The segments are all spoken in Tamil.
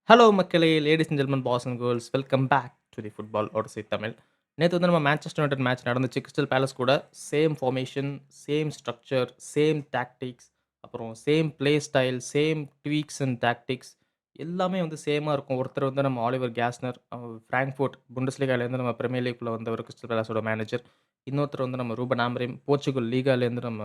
ஹலோ மக்களே! Ladies and gentleman, boys and girls welcome back to the football odyssey Tamil. நேத்து வந்து நம்ம மான்செஸ்டர் யுனைட்டட் மேட்ச் நடந்துச்சு. கிறிஸ்டல் பேலஸ் கூட same formation, same structure, same tactics, அப்புறம் same play style, same tweaks and tactics எல்லாமே வந்து சேமா இருக்கும். ஒருத்தர் வந்து நம்ம ஆலிவர் கேஸ்னர், ஃபிராங்க்ஃபோர்ட் புண்டஸ்லீகாலேருந்து நம்ம பிரீமியர் லீக்குள்ள வந்தவர் கிறிஸ்டல் பேலஸோட மேனேஜர். இன்னொருத்தர் வந்து நம்ம ரூபன் ஆமரிம், போர்ச்சுகல் லீகாலேருந்து நம்ம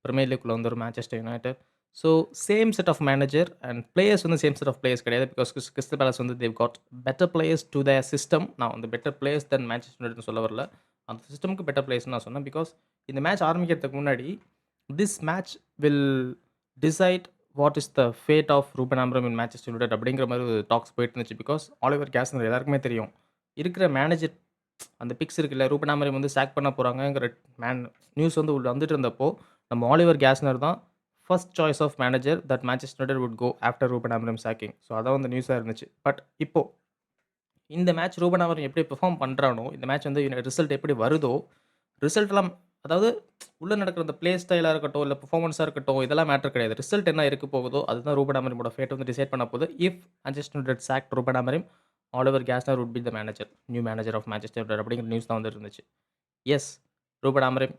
பிரீமியர் லீக்குள்ள வந்தவர் Manchester United. So same set of manager and players வந்து சேம் செட் ஆஃப் பிளேயர்ஸ் கிடையாது. பிகாஸ் கிறிஸ்டல் பேலஸ் வந்து they got better players to their system. நான் வந்து பெட்டர் பிளேயர்ஸ் தென் மான்செஸ்டர் யுனைட்டட்னு சொல்ல வரல. அந்த சிஸ்டமுக்கு பெட்டர் பிளேயர்ஸ்னு நான் சொன்னேன். பிகாஸ் இந்த மேட்ச் ஆரம்பிக்கிறதுக்கு முன்னாடி this match will decide what is the fate of Ruben Amorim in Manchester United அப்படிங்கிற மாதிரி ஒரு டாக்ஸ் போயிட்டு இருந்துச்சு. பிகாஸ் ஆலிவர் கேஸ்னர் எல்லாருக்குமே தெரியும். இருக்கிற மேனேஜர் அந்த பிக்ஸ் இருக்குல்ல, ரூபன் ஆமரிம் வந்து சாக் பண்ண போறாங்கங்கிற மேன் நியூஸ் வந்து உள்ள வந்துட்டு இருந்தப்போ, நம்ம ஆலிவர் கேஸ்னர் தான் first choice of manager that Manchester United would go after Ruben Amorim sacking. So அதான் வந்து நியூஸா இருந்துச்சு. பட் இப்போ இந்த மேட்ச் ரூபன் ஆமரிம் எப்படி பெர்ஃபார்ம் பண்றானோ, இந்த மேட்ச் வந்து ரிசல்ட் எப்படி வருதோ, ரிசல்ட்லாம் அதாவது உள்ள நடக்கிற அந்த பிளே ஸ்டைலா இருக்கட்டும், இல்ல பெர்ஃபார்மன்ஸா இருக்கட்டும், இதெல்லாம் மேட்டர் கிடையாது. ரிசல்ட் என்ன இருக்க போகுதோ, அதுதான் ரூபன் ஆமரிமோட ஃபேட் வந்து டிசைட் பண்ண போகுது. If Manchester United sacked Ruben Amorim, Oliver Glasner would be the manager, new manager of Manchester United அப்படிங்கிற நியூஸ் தான் வந்துட்டு இருந்துச்சு. Yes, Ruben Amorim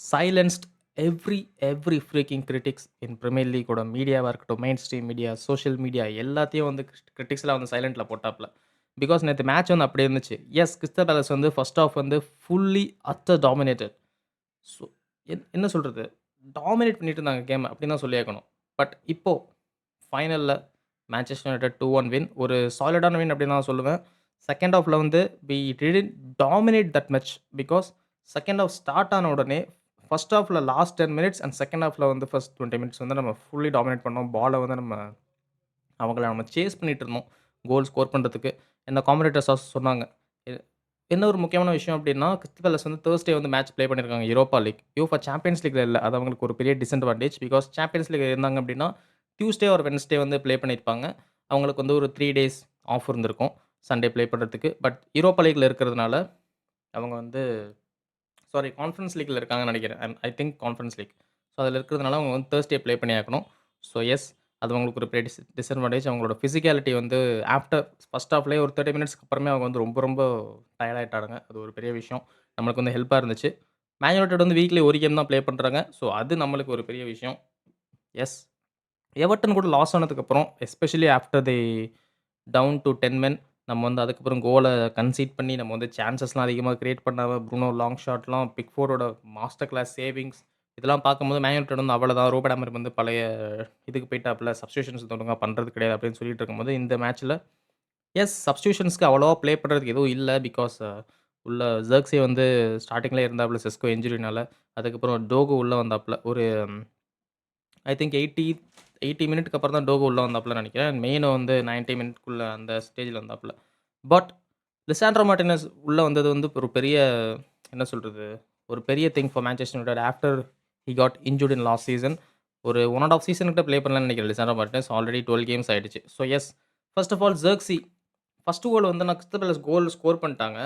silenced every freaking critics in premier லீக்கோட மீடியாவா இருக்கட்டும், mainstream media, social media எல்லாத்தையும் வந்து கிரிட்டிக்ஸ்லாம் வந்து சைலன்ட்ல போட்டாப்ல. பிகாஸ் நேத்து மேட்ச் வந்து அப்படி இருந்துச்சு. எஸ், கிறிஸ்டல் பேலஸ் வந்து ஃபர்ஸ்ட் ஹாஃப் வந்து ஃபுல்லி அட்டர் டாமினேட்டட். ஸோ என்ன சொல்றது? டாமினேட் பண்ணிட்டு இருந்தாங்க கேம அப்படின்னு தான் சொல்லியாகணும். பட் இப்போ ஃபைனல்ல மான்செஸ்டர் யுனைட்டட் 2-1 வின். ஒரு சாலிடான வின் அப்படின்னு நான் சொல்லுவேன். செகண்ட் ஹாஃப்ல வந்து we didn't dominate that much. Because second half start ஆன உடனே ஃபர்ஸ்ட் ஹாஃப்ல லாஸ்ட் 10 மினிட்ஸ் அண்ட் செகண்ட் ஹாஃப்ல வந்து ஃபர்ஸ்ட் 20 மினிட்ஸ் வந்து நம்ம ஃபுல்லி டாமினேட் பண்ணோம். பால வந்து அவங்கள நம்ம சேஸ் பண்ணிட்டு இருந்தோம். கோல் ஸ்கோர் பண்றதுக்கு. என்ன காமெண்டேட்டர்ஸ் சொன்னாங்க. எ என்ன ஒரு முக்கியமான விஷயம் அப்டின்னா, கிறிஸ்டல் பேலஸ் வந்து தர்ஸ்டே வந்து மேட்ச் ப்ளே பண்ணியிருக்காங்க யூரோப்பா லீக். யூஃபா சாம்பியன்ஸ் லீக்ல இல்ல. அது அவங்களுக்கு ஒரு பெரிய டிஸ்அட்வான்டேஜ். பிகாஸ் சாம்பியன்ஸ் லீக்ல இருந்தாங்க அப்டின்னா, டியூஸ்டே ஆர் வெட்னஸ்டே வந்து ப்ளே பண்ணியிருப்பாங்க. அவங்களுக்கு வந்து ஒரு 3 டேஸ் ஆஃப் இருந்திருக்கும். சண்டே ப்ளே பண்றதுக்கு. பட் யூரோப்பா லீக்ல இருக்கிறதுனால, அவங்க வந்து சாரி கான்ஃபரன்ஸ் லீக்ல இருக்காங்கன்னு நெனைக்கிறேன். I think conference league. So அதில இருக்கிறதுனால அவங்க வந்து தர்ஸ்டே ப்ளே பண்ணி ஆகணும். ஸோ எஸ், அது அவங்களுக்கு ஒரு பெரிய டிஸ்அட்வான்டேஜ். அவங்களோட பிசிக்காலிட்டி வந்து ஆஃப்டர் ஃபர்ஸ்ட் ஹாஃப்லயே ஒரு 30 மினிட்ஸ்க்கு அப்புறமே அவங்க வந்து ரொம்ப ரொம்ப டயர்ட் ஆயிட்டானுங்க. அது ஒரு பெரிய விஷயம். நம்மளுக்கு வந்து ஹெல்ப்பா இருந்துச்சு. மேன் யுனைட்டட் வந்து வீக்லி ஒரு கேம் தான் ப்ளே பண்றாங்க. ஸோ அது நம்மளுக்கு ஒரு பெரிய விஷயம். எஸ், எவர்டன் கூட லாஸ் ஆனதுக்கப்புறம் especially after the down to 10 men நம்ம வந்து அதுக்கப்புறம் கோல கன்சீட் பண்ணி நம்ம வந்து சான்சஸ்லாம் அதிகமா கிரியேட் பண்ணாம ப்ரூனோ லாங் ஷாட்லாம், பிக்ஃபோர்டோட மாஸ்டர் கிளாஸ் சேவிங்ஸ் இதெல்லாம் பார்க்கும்போது மேன் யுனைட்டட் வந்து அவ்வளோதான். ரூபன் அமரிம் வந்து பழைய இதுக்கு போயிட்டாப்ல. சப்ஸ்டிடியூஷன்ஸ் ஒழுங்கா பண்றது கிடையாது அப்படின்னு சொல்லிட்டு இருக்கும்போது, இந்த மேட்ச்ல எஸ் சப்ஸ்டிடியூஷன்ஸ்க்கு அவ்வளவா ப்ளே பண்றதுக்கு எதுவும் இல்ல. பிகாஸ் உள்ள ஜெர்க்ஸி வந்து ஸ்டார்ட்டிங்ல இருந்தாப்ல செஸ்கோ இன்ஜுரினால. அதுக்கப்புறம் டோகு உள்ள வந்தாப்ல. ஒரு ஐ திங்க் 80 மினிட்க்கு அப்புறம் தான் டோகோ உள்ள வந்தாப்லன்னு நெனைக்கிறேன். மெயினோ வந்து 90 மினிட்க்குள்ள அந்த ஸ்டேஜ்ல வந்தாப்ல. பட் லிசாண்ட்ரோ மார்டினஸ் உள்ள வந்தது வந்து ஒரு பெரிய என்ன சொல்றது? ஒரு பெரிய thing for Manchester United after he got injured in last season. ஒரு 1 1/2 சீசன் கிட்ட ப்ளே பண்ணலன்னு நெனைக்கிறேன் லிசாண்ட்ரோ மார்டினஸ். ஆல்ரெடி 12 கேம்ஸ் ஆயிடுச்சு. So yes, first of all Zirkzee first goal வந்து நான் கிறிஸ்டல் பேலஸ் கோல் ஸ்கோர் பண்ணிட்டாங்க.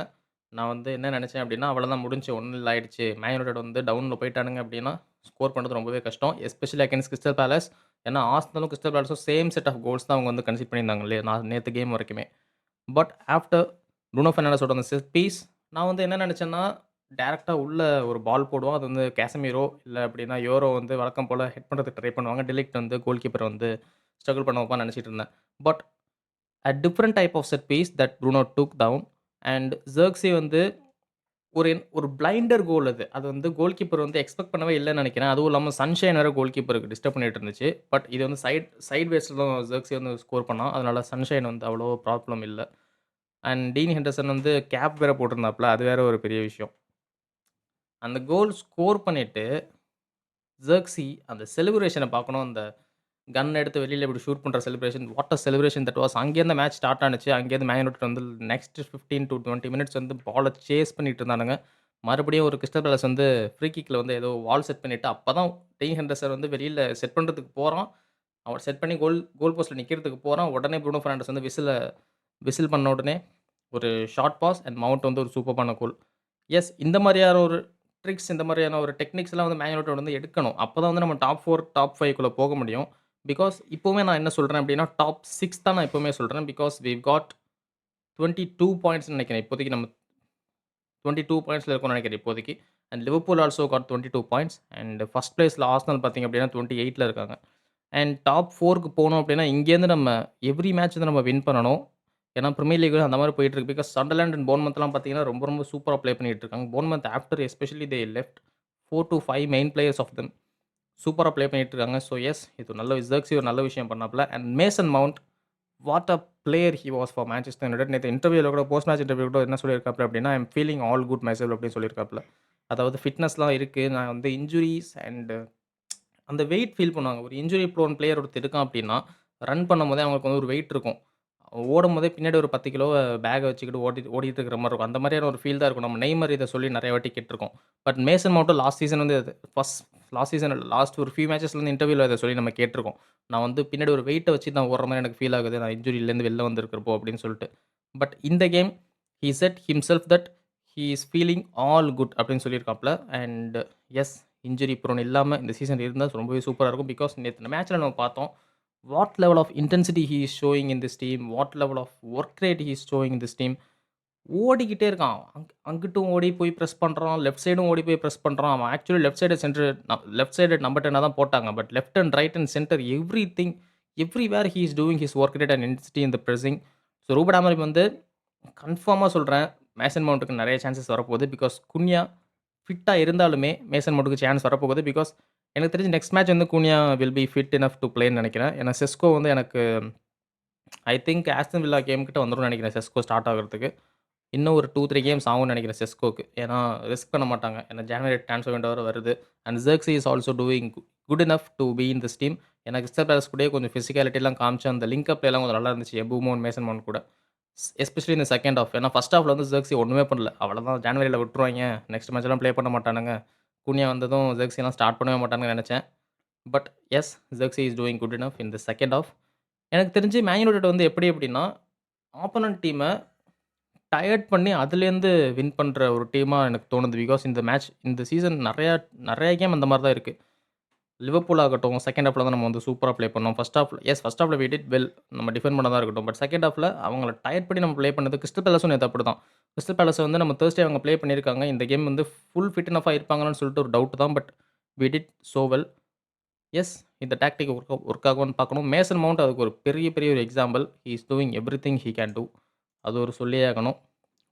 நான் வந்து என்ன நெனச்சேன் அப்டின்னா, அவ்வளதான் முடிஞ்சுச்சு 1-0 ஆயிடுச்சு. மேன் யுனைட்டட் வந்து டவுன்ல போய்ட்டானுங்க அப்டின்னா, ஸ்கோர் பண்றது ரொம்பவே கஷ்டம். Especially against Crystal Palace. ஏன்னா, ஆர்சனலும் கிறிஸ்டல் பேலஸும் சேம் செட் ஆஃப் கோல்ஸ் தான் அவங்க வந்து கன்சிடர் பண்ணியிருந்தாங்க இல்லையா? நேத்து கேம் வரைக்குமே. பட் ஆஃப்டர் ப்ரூனோ பெர்னாண்டஸோட அந்த செட் பீஸ், நான் வந்து என்ன நெனச்சேன்னா, டைரக்ட்டா உள்ள ஒரு பால் போடுவோம். அது வந்து கேசமீரோ இல்ல அப்டின்னா யோரோ வந்து வழக்கம் போல ஹெட் பண்றதுக்கு ட்ரை பண்ணுவாங்க. டெ லிக்ட் வந்து கோல் கீப்பர் வந்து ஸ்ட்ரகிள் பண்ண வைப்பான்னு நெனச்சிட்டு இருந்தேன். But a different type of set piece that Bruno took down and Xerxes வந்து ஒரு பிளைண்டர் கோல் அது. அது வந்து கோல் கீப்பர் வந்து எக்ஸ்பெக்ட் பண்ணவே இல்லன்னு நெனைக்கிறேன். அதுவும் இல்லாம சன்ஷைன் வேற கோல் கீப்பருக்கு டிஸ்டர்ப் பண்ணிட்டு இருந்துச்சு. பட் இது வந்து சைட் வேஸ்ல தான் Xerxes வந்து ஸ்கோர் பண்ணான். அதனால சன்ஷைன் வந்து அவ்வளோ ப்ராப்ளம் இல்ல. அண்ட் டீன் ஹெண்டர்சன் வந்து கேப் வேற போட்டிருந்தாப்ல. அது வேற ஒரு பெரிய விஷயம். அந்த கோல் ஸ்கோர் பண்ணிட்டு Xerxes அந்த செலிப்ரேஷன பார்க்கணும். அந்த கன் எடுத்து வெளியில இப்படி ஷூட் பண்ற celebration. What a celebration that was! அங்கேருந்து மேட்ச் ஸ்டார்ட் ஆனுச்சு. அங்கேருந்து மேன் யுனைட்டட் வந்து நெக்ஸ்ட் 15 டூ 20 மினிட்ஸ் வந்து பால சேஸ் பண்ணிட்டு இருந்தானுங்க. மறுபடியும் ஒரு கிறிஸ்டல் பேலஸ் வந்து ஃப்ரீ கிக்ல வந்து ஏதோ வால் செட் பண்ணிட்டு, அப்பதான் டீன் ஹெண்டர்சன் வந்து வெளியில செட் பண்றதுக்கு போறான். அவன் செட் பண்ணி கோல் போஸ்ட்ல நிக்கிறதுக்கு போறான். உடனே ப்ரூனோ பெர்னாண்டஸ் வந்து விசில் பண்ண உடனே ஒரு ஷார்ட் பாஸ் அண்ட் மவுண்ட் வந்து ஒரு சூப்பர்பான கோல். எஸ், இந்த மாரியான ஒரு ட்ரிக்ஸ், இந்த மாரியான ஒரு டெக்னிக்ஸ்லாம் வந்து மேன் யுனைட்டட் வந்து எடுக்கணும். அப்பதான் வந்து நம்ம டாப் 4, டாப் 5 க்குள்ள போக முடியும். பிகாஸ் இப்போவுமே நான் என்ன சொல்றேன் அப்படின்னா, டாப் 6 தான் நான் எப்பவுமே சொல்றேன். பிகாஸ் வீவ் காட் 22 பாயிண்ட்ஸ்ன்னு நெனைக்கிறேன். இப்போதைக்கு நம்ம 22 பாயிண்ட்ஸ்ல இருக்கோம்னு நெனைக்கிறேன் இப்போதைக்கு. And Liverpool also got 22 points. And first பிளேஸ்ல ஆர்சனல் பார்த்தீங்க அப்படின்னா 28ல இருக்காங்க. அண்ட் டாப் 4க்கு போனோம் அப்படின்னா, இங்கேருந்து நம்ம எவ்ரி மேட்ச் வந்து நம்ம வின் பண்ணணும். ஏன்னா பிரீமியர் லீக் அந்த மாரி போயிட்டு இருக்கு. பிகாஸ் சண்டர்லேண்ட் அண்ட் போர்ன்மவுத்லாம் பார்த்தீங்கன்னா, ரொம்ப ரொம்ப சூப்பரா ப்ளே பண்ணிட்டு இருக்காங்க. Bournemouth after especially they left 4 to 5 main players of them சூப்பரா ப்ளே பண்ணிட்டு இருக்காங்க. ஸோ எஸ், இது நல்ல ஜெர்க்ஸி ஒரு நல்ல விஷயம் பண்ணாப்ல. And Mason Mount what a player he was for Manchester United. நேத்து இன்டர்வியூல கூட போஸ்ட் மேட்ச் இன்டர்வியூ கூட என்ன சொல்லியிருக்காப்ல அப்படின்னா, I am feeling all good myself அப்படின்னு சொல்லியிருக்காப்ல. அதாவது ஃபிட்னஸ்லாம் இருக்கு. நான் வந்து இன்ஜுரீஸ் அண்ட் அந்த வெயிட் ஃபீல் பண்ணுவாங்க. ஒரு இன்ஜுரி ப்ரோன் பிளேயர் ஒருத்தன் இருக்கான் அப்படின்னா, ரன் பண்ணும்போதே அவங்களுக்கு வந்து ஒரு வெயிட் இருக்கும். ஓடும்போதே பின்னாடி ஒரு 10 கிலோ பேக்க வச்சுக்கிட்டு ஓடிட்டு இருக்கிற மாரி இருக்கும். அந்த மாரியான ஒரு ஃபீல் தான் இருக்கும். நம்ம நெய்மர் இத சொல்லி நெறைய வாட்டி கேட்டுருக்கோம். பட் மேசன் மவுண்ட்டும் லாஸ்ட் சீசன் வந்து லாஸ்ட் சீசன் இல்ல. லாஸ்ட் ஒரு ஃபியூ மேட்சஸ்ல இருந்து இன்டர்வியூல இத சொல்லி நம்ம கேட்டுருக்கோம். நான் வந்து பின்னாடி ஒரு வெயிட்ட வச்சு நான் ஓடுற மாரி எனக்கு ஃபீல் ஆகுது. நான் இன்ஜுரிலேருந்து வெளில வந்திருக்கிறப்போ அப்படின்னு சொல்லிட்டு. பட் இந்த game he said himself that he is feeling all good அப்படின்னு சொல்லியிருக்காப்ல. அண்ட் எஸ், இன்ஜுரி ப்ரோன் இல்லாம இந்த சீசன் இருந்தா ரொம்பவே சூப்பரா இருக்கும். பிகாஸ் நேத்து மேட்ச்ல நம்ம பார்த்தோம். What level of intensity he is showing in this team. What level of work rate he is showing in this team. ஓடிக்கிட்டே இருக்கான். அங்கிட்டும் ஓடி போய் பிரஸ் பண்றான். லெஃப்ட் சைடும் ஓடி போய் பிரஸ் பண்றான். அவன் ஆக்சுவலி லெஃப்ட் சைடு நம்பர் 10 தான் போட்டாங்க. But left and right and centre everything everywhere he is doing his work rate and intensity in the pressing. So Ruben Amorim வந்து கன்ஃபார்மா சொல்றேன். மேசன் மவுண்ட்க்கு நெறைய சான்ஸஸ் வரப்போகுது. பிகாஸ் குன்யா ஃபிட்டா இருந்தாலுமே மேசன் மவுண்ட்க்கு சான்ஸ் வரப்போகுது. பிகாஸ் எனக்கு தெரிஞ்சு நெக்ஸ்ட் மேட்ச் வந்து Cunha will be fit enough to ப்ளேன்னு நெனைக்கிறேன். ஏன்னா செஸ்கோ வந்து எனக்கு I think Aston Villa game கிட்ட வந்துரும்னு நெனைக்கிறேன் செஸ்கோ ஸ்டார்ட் ஆகுறதுக்கு. இன்னும் ஒரு 2, 3 கேம்ஸ் ஆகும்னு நெனைக்கிறேன் செஸ்கோக்கு. ஏன்னா ரிஸ்க் பண்ண மாட்டாங்க. ஏன்னா ஜான்வரி ட்ரான்ஸ்ஃபர் விண்டோ வேற வருது. And Zirkzee is also doing good enough to be in this team. ஏன்னா கிறிஸ்டல் பேலஸ் கூடயே கொஞ்சம் பிசிக்காலிட்டிலாம் காமிச்சு அந்த லிங்க் அப் எல்லாம் கொஞ்சம் நல்லா இருந்துச்சு. எம்புமோ, மேசன் மவுண்ட் கூட. எஸ்பெஷலி இந்த செகண்ட் ஹாஃப். ஏன்னா ஃபர்ஸ்ட் ஹாஃப்ல வந்து ஜெர்க்ஸி ஒண்ணுமே பண்ணல. அவ்வளதான் ஜான்வரில விட்டுருவாய்ங்க. நெக்ஸ்ட் மேட்ச்லாம் ப்ளே பண்ண மாட்டானுங்க. குனியா வந்ததும் ஜெர்க்ஸிலாம் ஸ்டார்ட் பண்ணவே மாட்டாங்கன்னு நெனச்சேன். But yes, Zirkzee is doing good enough in the second half. எனக்கு தெரிஞ்சு மேன் யுனைட்டட் வந்து எப்படி அப்படின்னா, ஆப்போனன்ட் டீம டயர்ட் பண்ணி அதுலேருந்து வின் பண்ற ஒரு டீமா எனக்கு தோணுது. பிகாஸ் இந்த சீசன் நெறைய கேம் அந்த மாரி தான் இருக்கு. லிவர்பூல் ஆகட்டும், செகண்ட் ஹாஃப்ல தான் நம்ம வந்து சூப்பரா ப்ளே பண்ணோம். ஃபர்ஸ்ட் ஹாஃப்ல வி டிட் வெல். நம்ம டிஃபெண்ட் பண்ணதா இருக்கட்டும். பட் செகண்ட் ஹாஃப்ல அவங்கள டயர்ட் பண்ணி நம்ம ப்ளே பண்ணது கிறிஸ்டல் பேலஸும் நேத்து அப்படிதான். கிறிஸ்டல் பேலஸ் வந்து நம்ம தர்ஸ்டே அவங்க ப்ளே பண்ணியிருக்காங்க. இந்த கேம் வந்து ஃபுல் ஃபிட் எனஃப்பா இருப்பாங்களான்னு சொல்லிட்டு ஒரு டவுட் தான். But we did so well. Yes, இந்த டாக்டிக் ஒர்க் ஆகும்னு பார்க்கணும். மேசன் மவுண்ட் அதுக்கு ஒரு பெரிய ஒரு example. He is doing everything he can do. அது ஒரு சொல்லியே ஆகணும்.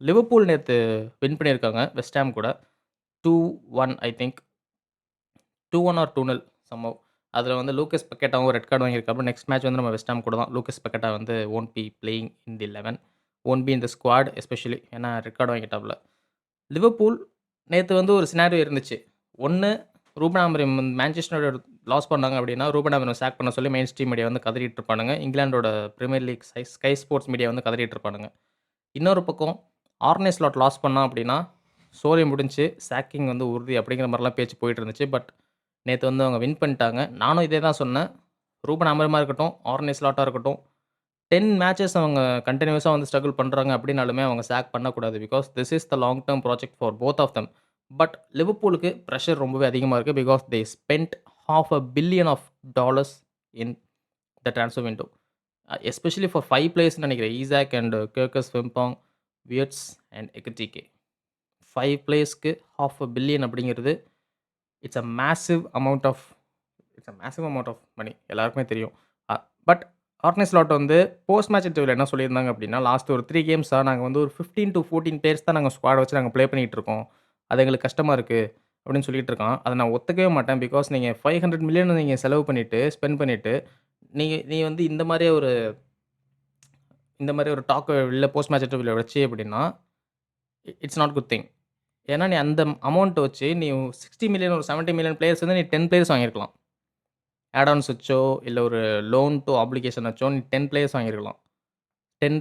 லிவர்பூல் நேத்து வின் பண்ணியிருக்காங்க வெஸ்ட் ஹாம் கூட. 2-1 ஐ திங்க். 2-1 R 2-0 somehow. அதில வந்து லூக்கஸ் பக்கெட்டாவும் ரெட் கார்ட் வாங்கியிருக்காப்ல. நெக்ஸ்ட் மேட்ச் வந்து நம்ம வெஸ்ட் ஹாம் கூட தான். லூக்கஸ் பக்கெட்டா வந்து won't be playing in the 11. Won't be in the squad especially. ஏன்னா ரெட் கார்ட் வாங்கிட்டாப்ல. லிவர்பூல் நேத்து வந்து ஒரு சினாரியோ இருந்துச்சு. ஒண்ணு Ruben Amorim Manchester United loss பண்ணாங்க அப்படின்னா, ரூபன் ஆமரிம் சாக் பண்ண சொல்லி மெயின் ஸ்ட்ரீம் மீடியா வந்து கதறிட்டு இருப்பானுங்க. இங்கிலாந்தோட Premier League Sky Sports media வந்து கதறிட்டு இருப்பானுங்க. இன்னொரு பக்கம் ஆர்னே ஸ்லாட் லாஸ் பண்ணான் அப்படின்னா, ஸ்டோரி முடிஞ்சுச்சு. சாக்கிங் வந்து உறுதி அப்படிங்கிற மாரிலாம் பேச்சு போயிட்டு இருந்துச்சு. பட் நேத்து வந்து அவங்க வின் பண்ணிட்டாங்க. நானும் இதே தான் சொன்னேன். ரூபன் அமரமா இருக்கட்டும், ஆர்னே ஸ்லாட்டா இருக்கட்டும், 10 மேட்சஸ் அவங்க கன்டினியூஸா வந்து ஸ்ட்ரகிள் பண்றாங்க அப்படின்னாலுமே அவங்க சாக் பண்ணக்கூடாது. Because this is the long term project for both of them. But லிவர்பூலுக்கு பிரஷர் ரொம்பவே அதிகமா இருக்கு. Because they spent $500 million in the transfer window. Especially for 5 பிளேயர்ஸ்ன்னு நெனைக்கிறேன். Isak and Kerkez Frimpong, Wirtz and Ekitike. 5 பிளேயர்ஸ்க்கு $500 million அப்படிங்கிறது it's a massive amount of money. எல்லாருக்குமே தெரியும். அ பட் ஆர்னே ஸ்லாட் வந்து போஸ்ட் மேட்ச் இன்டர்வியூல என்ன சொல்லியிருந்தாங்க அப்படின்னா, லாஸ்ட் ஒரு 3 கேம்ஸா நாங்க வந்து ஒரு 15 டூ 14 பேர்ஸ் தான் நாங்க ஸ்குவாட் வச்சு நாங்க ப்ளே பண்ணிட்டு இருக்கோம். அது எங்களுக்கு கஷ்டமா இருக்கு அப்படின்னு சொல்லிட்டு இருக்கான். அத நான் ஒத்துக்கவே மாட்டேன். பிகாஸ் நீங்க 500 மில்லியன் நீங்க செலவு பண்ணிட்டு, ஸ்பெண்ட் பண்ணிட்டு, நீ வந்து இந்த மாரி ஒரு டாக்க வெளில போஸ்ட் மேட்ச் இன்டர்வியூல வச்சு அப்படின்னா, இட்ஸ் நாட் குட் திங். ஏன்னா நீ அந்த அமவுண்ட் வச்சு நீ 60 மில்லியன் ஒரு 70 மில்லியன் பிளேயர்ஸ் வந்து நீ 10 பிளேயர்ஸ் வாங்கியிருக்கலாம். ஆட் ஆன்ஸ் வச்சோ, இல்ல ஒரு லோன் டூ ஆப்ளிகேஷன் வச்சோ நீ 10 பிளேயர்ஸ் வாங்கியிருக்கலாம். 10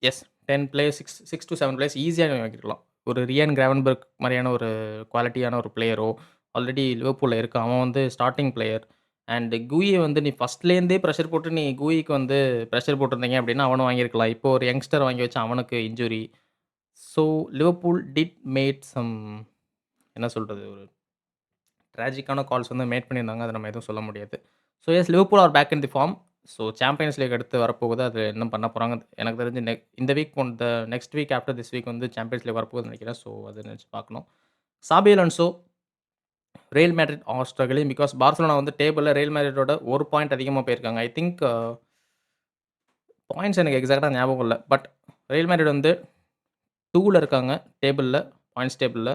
எஸ் 10 பிளேயர்ஸ் 6 டூ 7 பிளேயர்ஸ் ஈஸியா நீ வாங்கியிருக்கலாம். ஒரு ரியான் கிராவன்பெர்க் மாரியான ஒரு குவாலிட்டியான ஒரு பிளேயரோ, ஆல்ரெடி லிவர்பூல்ல இருக்கான். அவன் வந்து ஸ்டார்ட்டிங் பிளேயர். அண்ட் குயிய வந்து நீ ஃபர்ஸ்ட்லேருந்தே பிரஷர் போட்டு நீ குயிக்கு வந்து பிரஷர் போட்டிருந்தீங்க அப்படின்னா, அவனும் வாங்கியிருக்கலாம். இப்போ ஒரு யங்ஸ்டர் வாங்கி வச்சு அவனுக்கு injury. So Liverpool did made some என்ன சொல்றது? ஒரு ட்ராஜிக்கான கால்ஸ் வந்து மேட் பண்ணியிருந்தாங்க. அத நம்ம எதுவும் சொல்ல முடியாது. So yes Liverpool are back in the form. So Champions League அடுத்து வரப்போகுது. அது என்ன பண்ண போறாங்க எனக்கு தெரிஞ்சு இந்த week next week after this week வந்து சாம்பியன்ஸ் லீக் வரப்போகுதுன்னு நினைக்கிறேன். ஸோ அத நினைச்சு பார்க்கணும். Xabi Alonso, Real Madrid are struggling because Barcelona வந்து டேபிள்ல ரியல் மேட்ரிட்டோட 1 பாயிண்ட் அதிகமா போயிருக்காங்க. ஐ திங்க் பாயிண்ட்ஸ் எனக்கு எக்ஸாக்ட்டா ஞாபகம் இல்ல. பட் ரியல் மேட்ரிட் வந்து 2ல இருக்காங்க டேபிள்ல, பாயிண்ட்ஸ் டேபிள்ல.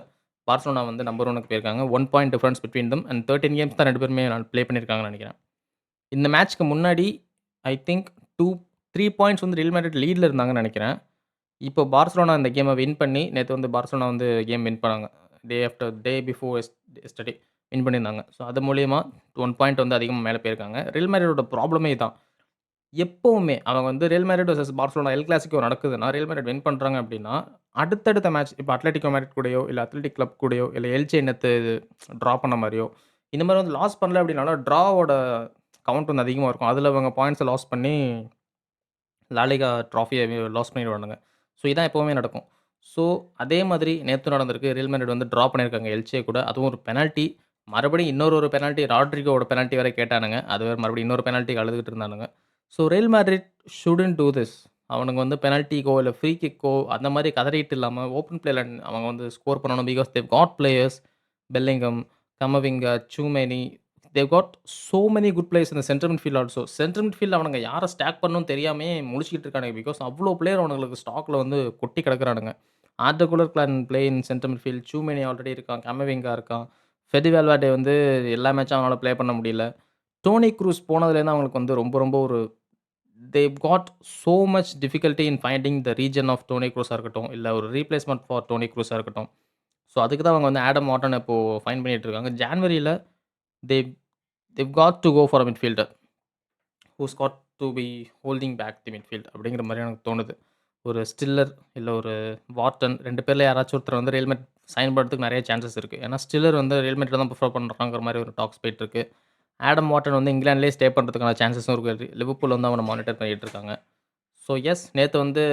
பார்சலோனா வந்து நம்பர் 1க்கு போயிருக்காங்க. 1 point difference between them and 13 games தான் 2 பேருமே ப்ளே பண்ணியிருக்காங்கன்னு நினைக்கிறேன். இந்த மேட்ச்க்கு முன்னாடி ஐ திங்க் 2, 3 பாயிண்ட்ஸ் வந்து ரியல் மேட்ரிட் லீட்ல இருந்தாங்கன்னு நெனைக்கிறேன். இப்போ பார்சலோனா இந்த கேம வின் பண்ணி நேத்து வந்து பார்சலோனா வந்து கேம் வின் பண்ணாங்க. டே பிஃபோர் எஸ்டர்டே வின் பண்ணியிருந்தாங்க. ஸோ அது மூலியமா 1 பாயிண்ட் வந்து அதிகமா மேல போயிருக்காங்க. ரியல் மேட்ரிட்டோட ப்ராப்ளமே இதான். எப்பவுமே அவங்க வந்து real Madrid versus Barcelona L Clasico நடக்குதுன்னா, ரியல் மேட்ரிட் வின் பண்றாங்க அப்டின்னா, அடுத்தடுத்த மேட்ச் இப்ப அட்லெட்டிகோ மேட்ரிட் கூடயோ, இல்ல அத்லெட்டிக் கிளப் கூடயோ, இல்ல எல்சே நேத்து ட்ரா பண்ண மாரியோ, இந்த மாரி வந்து லாஸ் பண்ணல அப்டின்னாலும் ட்ராவோட கவுண்ட் வந்து அதிகமா இருக்கும். அதுல அவங்க பாயிண்ட்ஸ லாஸ் பண்ணி லாலிகா ட்ராஃபிய லாஸ் பண்ணிருவானுங்க. ஸோ இதான் எப்பவுமே நடக்கும். ஸோ அதே மாதிரி நேத்து நடந்திருக்கு. ரியல் மேட்ரிட் வந்து ட்ரா பண்ணியிருக்காங்க எல்சே கூட. அதுவும் ஒரு பெனால்டி. மறுபடியும் ஒரு பெனால்டி ராட்ரிகோவோட பெனால்டி வேற கேட்டானுங்க. அது வேற மறுபடியும் இன்னொரு பெனால்டிக்கு அழுதுகிட்டு இருந்தானுங்க. So Real Madrid shouldn't do this. அவனுங்க வந்து பெனால்டிக்கோ, இல்ல ஃப்ரீ கிக்கோ அந்த மாரி கதறிட்டு இல்லாம ஓப்பன் பிளேல அவங்க வந்து ஸ்கோர் பண்ணணும். Because they've got players Bellingham, Camavinga, Tchouameni they've got so many good players in the central midfield also. Central மிட்ஃபீல்ட்ல அவனுங்க யார ஸ்டாக் பண்ணணும்னு தெரியாமயே முழிச்சுக்கிட்டு இருக்கானுங்க. பிகாஸ் அவ்ளோ பிளேயர் அவனுங்களுக்கு ஸ்டாக்ல வந்து கொட்டி கிடக்குறானுங்க. Arda Guler can play in central midfield. Tchouameni already இருக்கான். கமவிங்கா இருக்கான். ஃபெடி வால்வர்டே வந்து எல்லா மேட்சும் அவனால ப்ளே பண்ண முடியல. டோனி குரூஸ் போனதுலேருந்து அவங்களுக்கு வந்து ரொம்ப ரொம்ப ஒரு they've got so much difficulty in finding the reason of Toni குரூஸா இருக்கட்டும், இல்ல ஒரு ரீப்ளேஸ்மென்ட் ஃபார் டோனி குரூஸா இருக்கட்டும். ஸோ அதுக்கு தான் அவங்க வந்து ஆடம் வாட்டன இப்போ ஃபைண்ட் பண்ணிட்டு இருக்காங்க. ஜான்வரில they they've got to go for a midfielder. Who's got to be holding back the midfield அப்படிங்கிற மாரி எனக்கு தோணுது. ஒரு ஸ்டில்லர் இல்ல ஒரு வார்டன் 2 பேர்ல யாராச்சும் ஒருத்தர வந்து ரியல் மேட் சைன் பண்றதுக்கு நெறைய சான்சஸ் இருக்கு. ஏன்னா ஸ்டில்லர் வந்து ரியல் மேட்ல தான் பிரிஃபர் பண்றாங்கிற மாரி ஒரு டாக்ஸ் போயிட்டு இருக்கு. ஆடம் வாட்டன் வந்து இங்கிலாந்துலயே ஸ்டே பண்றதுக்கான சான்சஸும் இருக்கு. லிவர்பூல் வந்து அவன மானிட்டர் பண்ணிட்டு இருக்காங்க. ஸோ எஸ் நேத்து வந்து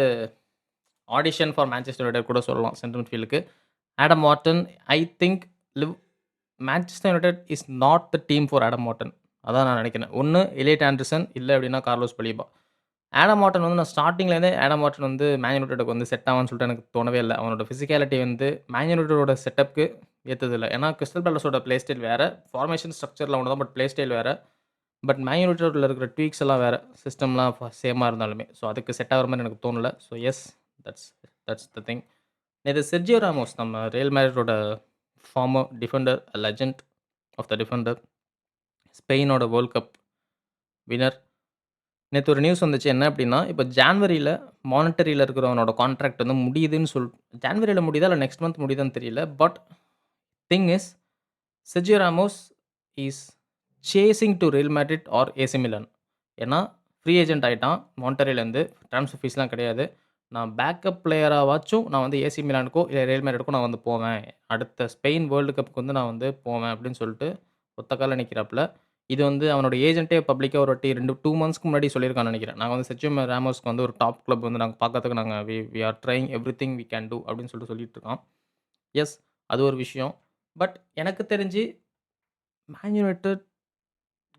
ஆடிஷன் ஃபார் மான்செஸ்டர் யுனைட்டட் கூட சொல்லலாம் சென்ட்ரல் மிட்ஃபீல்டுக்கு. Adam Wharton I think leave Manchester United is not the team for Adam Wharton. அதான் நான் நினைக்கிறேன். ஒண்ணு எலியட் ஆண்டர்சன் இல்ல அப்படின்னா கார்லோஸ் பலீபா. ஆடம் வாட்டன் வந்து நான் ஸ்டார்ட்டிங்லேருந்தே ஆடம் வாட்டன் வந்து மேன் யுனைட்டடுக்கு வந்து செட் ஆவான்னு சொல்லிட்டு எனக்கு தோணவே இல்ல. அவனோட பிசிக்காலிட்டி வந்து மேன் யுனைட்டடோட செட்டப்க்கு ஏத்தது இல்ல. ஏன்னா கிறிஸ்டல் பேலஸோட பிளே ஸ்டைல் வேற. ஃபார்மேஷன் ஸ்ட்ரக்சர்ல ஒண்ணு தான். பட் பிளே ஸ்டைல் வேற. பட் மேன் யுனைட்டட்ல இருக்கிற ட்வீக்ஸ் எல்லாம் வேற. சிஸ்டம்லாம் சேமா இருந்தாலுமே. ஸோ அதுக்கு செட் ஆகுற மாரி எனக்கு தோணல. So yes that's that's the thing. நேத்து செர்ஜியோ ராமோஸ் நம்ம ரியல் மேட்ரிட்டோட former defender, legend of the defender, ஸ்பெயினோட வேர்ல்ட் கப் வின்னர். நேத்து ஒரு நியூஸ் வந்துச்சு. என்ன அப்டின்னா, இப்ப ஜான்வரில மானிட்டரில இருக்கிறவனோட கான்ட்ராக்ட் வந்து முடியுதுன்னு ஜான்வரில முடியுதா? இல்ல நெக்ஸ்ட் மந்த் முடியுதான்னு தெரியல. But thing is Sergio Ramos is chasing to Real Madrid or AC Milan. ஏன்னா, ஃப்ரீ ஏஜென்ட் ஆயிட்டான். மான்டரிலேருந்து ட்ரான்ஸ்ஃபர் ஃபீஸ்லாம் கிடையாது. நான் பேக்கப் பிளேயராவாச்சும் நான் வந்து ஏசி மிலானுக்கோ, இல்ல ரியல் மேட்ரிட்க்கோ நான் வந்து போவேன். அடுத்த ஸ்பெயின் வேர்ல்டு கப்க்கு வந்து நான் வந்து போவேன் அப்படின்னு சொல்லிட்டு ஒத்த கால்ல நிக்கிறாப்ல. இது வந்து அவனோட ஏஜென்ட்டே பப்ளிக்கா ஒரு வாட்டி 2 மந்த்ஸ்க்கு முன்னாடி சொல்லியிருக்கான்னு நெனைக்கிறேன். நாங்க வந்து செர்ஜியோ ராமோஸ்க்கு வந்து ஒரு டாப் கிளப் வந்து நாங்க பார்க்கறதுக்கு நாங்க we are trying everything we can do அப்படின்னு சொல்லிட்டு இருக்கான். எஸ் அது ஒரு விஷயம். பட் எனக்கு தெரிஞ்சு Man United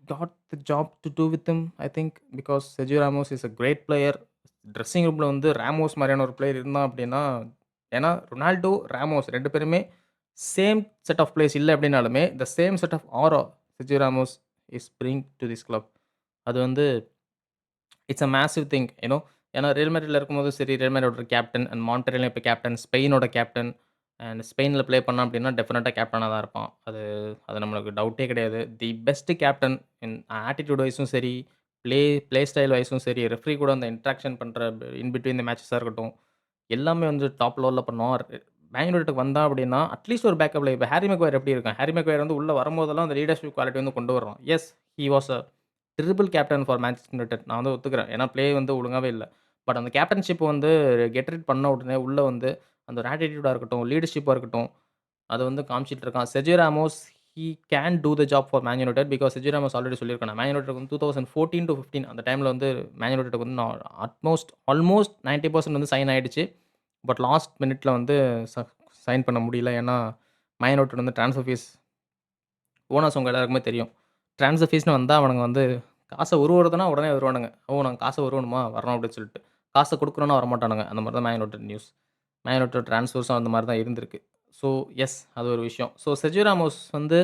got the job to do with him I think because Sergio Ramos is a great player. Dressing ரூம்ல வந்து ராமோஸ் மாரியான ஒரு பிளேயர் இருந்தான் அப்படின்னா, ஏன்னா ரொனால்டோ, ராமோஸ் 2 பேருமே சேம் செட் ஆஃப் பிளேயர்ஸ் இல்ல அப்படின்னாலுமே, த சேம் செட் ஆஃப் ஆரா Sergio Ramos is bring do this club. அது வந்து இட்ஸ் அ மேசிவ் திங் ஏன்னா ரியல் மேட்ரிட்ல இருக்கும்போதும் சரி, ரியல் மேட்ரிடோட கேப்டன் அண்ட் மான்டெர்லயும் இப்ப கேப்டன், ஸ்பெயினோட கேப்டன் அண்ட் ஸ்பெயின்ல ப்ளே பண்ணான் அப்படின்னா, டெஃபினட்டா கேப்டனா தான் இருப்பான். அது அது நம்மளுக்கு டவுட்டே கிடையாது. The best captain in attitude வைஸும் சரி, ப்ளே ப்ளே ஸ்டைல் வைஸும் சரி, ரெஃப்ரி கூட அந்த இன்டராக்ஷன் பண்ற இன் பிட்வீன் தி மேட்சஸா இருக்கட்டும், எல்லாமே வந்து டாப் லெவல்ல பண்ணுவான். மேன் யுனைட்டடுக்கு வந்தான் அப்படின்னா, அட்லீஸ்ட் ஒரு பேக்கப்ல இப்ப ஹாரி மெக்வயர் எப்படி இருக்கான்? ஹாரி மெக்வயர் வந்து உள்ள வரும்போதெல்லாம் அந்த லீடர்ஷிப் குவாலிட்டி வந்து கொண்டு வர்றான். Yes, he was a terrible captain for Manchester United. நான் வந்து ஒத்துக்கிறேன். ஏன்னா ப்ளே வந்து ஒழுங்காவே இல்ல. பட் அந்த கேப்டன்ஷிப் வந்து கெட் ரிட் பண்ண உடனே உள்ள வந்து அந்த ஒரு ஆட்டிட்யூடா இருக்கட்டும், லீடர்ஷிப்பா இருக்கட்டும், அத வந்து காமிச்சிட்டு இருக்கான். Sergio Ramos he can two the job for man United because Sergio Ramos already சொல்லியிருக்கான். மேன் யுனைட்டட் வந்து 2014-15 அந்த டைம்ல வந்து மேன் யுனைட்டடுக்கு வந்து நான் ஆல்மோஸ்ட் 90% வந்து சைன் ஆயிடுச்சு. பட் லாஸ்ட் மினிட்ல வந்து சைன் பண்ண முடியல. ஏன்னா மேன் யுனைட்டட் வந்து ட்ரான்ஸ்ஃபர் ஃபீஸ் ஓனர்ஸ் உங்க எல்லாருக்குமே தெரியும். ட்ரான்ஸ்ஃபர் ஃபீஸ்ன்னு வந்தா அவனுங்க வந்து காச உருவுறதுனா உடனே வருவானுங்க. "ஓ! நாங்க காச உருவணுமா? வர்றோம்" அப்படின்னு சொல்லிட்டு. காச குடுக்குறோம்னா வரமாட்டானுங்க. அந்த மாரி தான் Man United news. Man United ட்ரான்ஸ்ஃபர்ஸும் அந்த மாரி தான் இருந்திருக்கு. ஸோ, எஸ் அது ஒரு விஷயம். ஸோ, செர்ஜியோ ராமோஸ் வந்து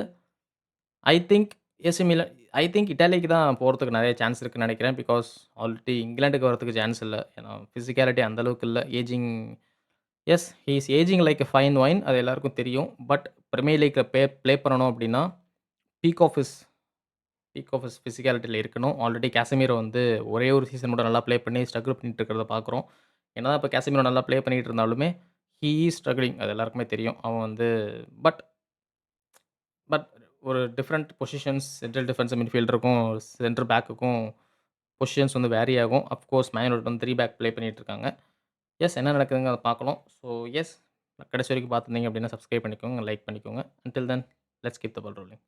I think AC Milan I think இட்டாலிக்கு தான் போறதுக்கு நெறைய சான்ஸ் இருக்குன்னு நெனைக்கிறேன். பிகாஸ் ஆல்ரெடி இங்கிலாந்துக்கு வரதுக்கு சான்ஸ் இல்ல. ஏன்னா பிசிக்காலிட்டி அந்த அளவுக்கு இல்ல. Ageing yes he is ageing like a fine wine அது எல்லாருக்கும் தெரியும். பட் பிரீமியர் லீக்ல ப்ளே பண்ணணும் அப்டின்னா, peak of his peak of his பிசிக்காலிட்டில இருக்கணும். ஆல்ரெடி கேசமிரோ வந்து ஒரே ஒரு சீசன் மட்டும் நல்லா ப்ளே பண்ணி ஸ்ட்ரகிள் பண்ணிட்டு இருக்கிறத பார்க்குறோம். என்னதான் இப்ப கேசமிரோ நல்லா ப்ளே பண்ணிட்டு இருந்தாலுமே, ஹி இஸ் ஸ்ட்ரக்லிங் அது எல்லாருக்குமே தெரியும். அவன் வந்து பட் பட் ஒரு டிஃபரண்ட் பொசிஷன்ஸ் சென்ட்ரல் டிஃபென்சிவ் மிட்ஃபீல்டருக்கும், சென்டர் பேக்குக்கும் பொசிஷன்ஸ் வந்து வேரி ஆகும். அஃப்கோர்ஸ் மேன் யுனைட்டட் வந்து 3 பேக் ப்ளே பண்ணிட்டு இருக்காங்க. எஸ் என்ன நடக்குதுங்க அத பார்க்கணும். ஸோ எஸ் கடைசி வரைக்கும் பார்த்துருந்தீங்க அப்டின்னா சப்ஸ்கிரைப் பண்ணிக்கோங்க, லைக் பண்ணிக்கோங்க. Until then let's keep the ball rolling.